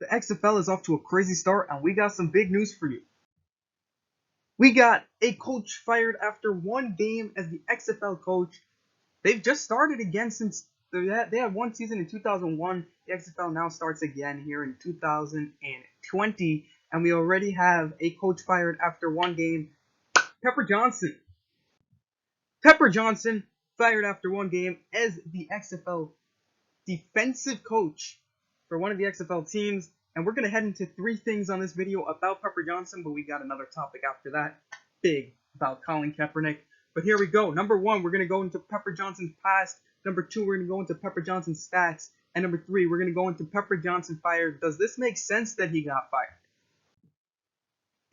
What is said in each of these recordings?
The XFL is off to a crazy start, and we got some big news for you. We got a coach fired after one game as the XFL coach. They've just started again since they had one season in 2001. The XFL now starts again here in 2020, and we already have a coach fired after one game. Pepper Johnson. Pepper Johnson fired after one game as the XFL defensive coach for one of the XFL teams. And we're going to head into three things on this video about Pepper Johnson, but we got another topic after that, big, about Colin Kaepernick. But here we go. Number one, we're going to go into Pepper Johnson's past. Number two, we're going to go into Pepper Johnson's stats. And number three, we're going to go into Pepper Johnson fired. Does this make sense that he got fired?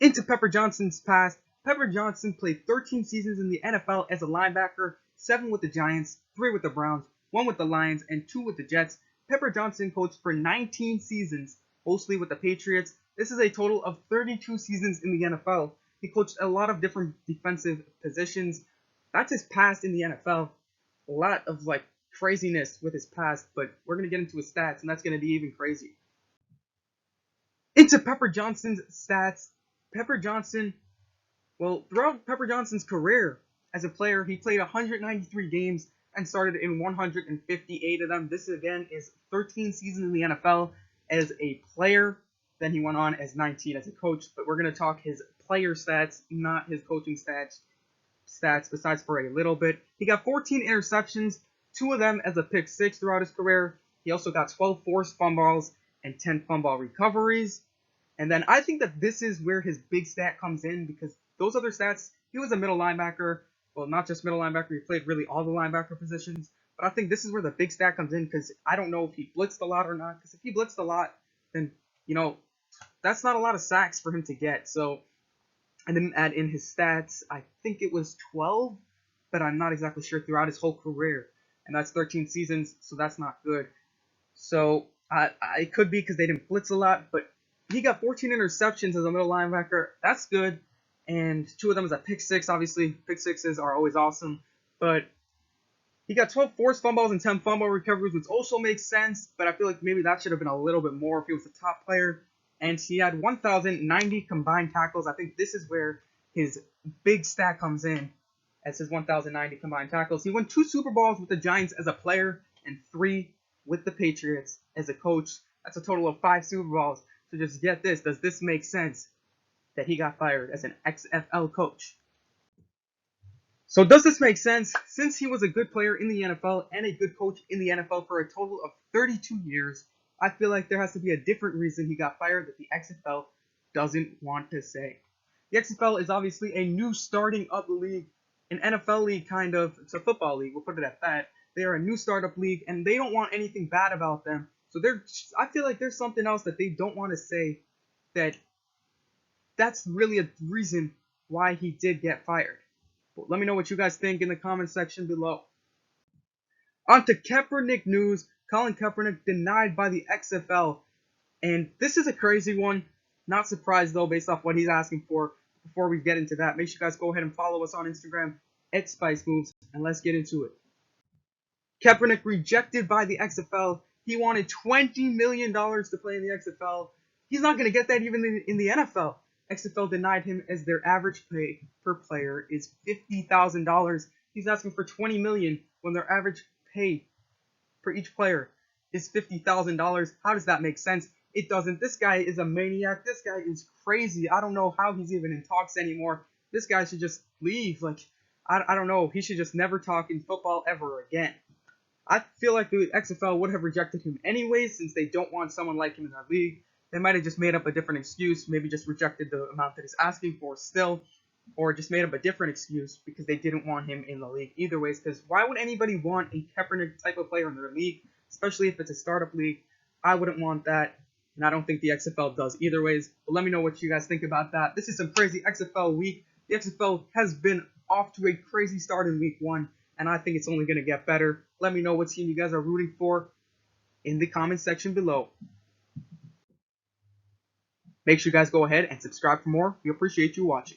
Into Pepper Johnson's past. Pepper Johnson played 13 seasons in the NFL as a linebacker, 7 with the Giants, 3 with the Browns, 1 with the Lions, and 2 with the Jets. Pepper Johnson coached for 19 seasons, mostly with the Patriots. This is a total of 32 seasons in the NFL. He coached a lot of different defensive positions. That's his past in the NFL. A lot of craziness with his past, but we're going to get into his stats, and that's going to be even crazy. Into Pepper Johnson's stats. Pepper Johnson, throughout Pepper Johnson's career as a player, he played 193 games and started in 158 of them. This again is 13 seasons in the NFL as a player. Then he went on as 19 as a coach. But we're going to talk his player stats, not his coaching stats besides for a little bit. He got 14 interceptions, 2 of them as a pick six throughout his career. He also got 12 forced fumbles and 10 fumble recoveries. And then I think that this is where his big stat comes in, because those other stats, he was a middle linebacker. Well, not just middle linebacker, he played really all the linebacker positions. But I think this is where the big stat comes in, because I don't know if he blitzed a lot or not. Because if he blitzed a lot, then, that's not a lot of sacks for him to get. So I didn't add in his stats. I think it was 12, but I'm not exactly sure throughout his whole career. And that's 13 seasons, so that's not good. So it could be because they didn't blitz a lot, but he got 14 interceptions as a middle linebacker. That's good. And 2 of them is a pick six. Obviously, pick sixes are always awesome. But he got 12 forced fumbles and 10 fumble recoveries, which also makes sense. But I feel like maybe that should have been a little bit more if he was a top player. And he had 1,090 combined tackles. I think this is where his big stat comes in, as his 1,090 combined tackles. He won 2 Super Bowls with the Giants as a player and 3 with the Patriots as a coach. That's a total of 5 Super Bowls. So just get this. Does this make sense that he got fired as an XFL coach? So does this make sense? Since he was a good player in the NFL and a good coach in the NFL for a total of 32 years, I feel like there has to be a different reason he got fired that the XFL doesn't want to say. The XFL is obviously a new starting up league, an NFL league kind of. It's a football league, we'll put it at that. They are a new startup league, and they don't want anything bad about them. So I feel like there's something else that they don't want to say, that's really a reason why he did get fired. But let me know what you guys think in the comment section below. On to Kaepernick news. Colin Kaepernick denied by the XFL. And this is a crazy one. Not surprised though, based off what he's asking for. Before we get into that, make sure you guys go ahead and follow us on Instagram at SpiceMoves, and let's get into it. Kaepernick rejected by the XFL. He wanted $20 million to play in the XFL. He's not going to get that even in the NFL. XFL denied him as their average pay per player is $50,000. He's asking for $20 million when their average pay for each player is $50,000. How does that make sense? It doesn't. This guy is a maniac. This guy is crazy. I don't know how he's even in talks anymore. This guy should just leave. I don't know. He should just never talk in football ever again. I feel like the XFL would have rejected him anyways, since they don't want someone like him in their league. They might have just made up a different excuse, maybe just rejected the amount that he's asking for still, or just made up a different excuse because they didn't want him in the league either ways. Because why would anybody want a Kaepernick type of player in their league, especially if it's a startup league? I wouldn't want that, and I don't think the XFL does either ways. But let me know what you guys think about that. This is some crazy XFL week. The XFL has been off to a crazy start in week 1, and I think it's only going to get better. Let me know what team you guys are rooting for in the comment section below. Make sure you guys go ahead and subscribe for more. We appreciate you watching.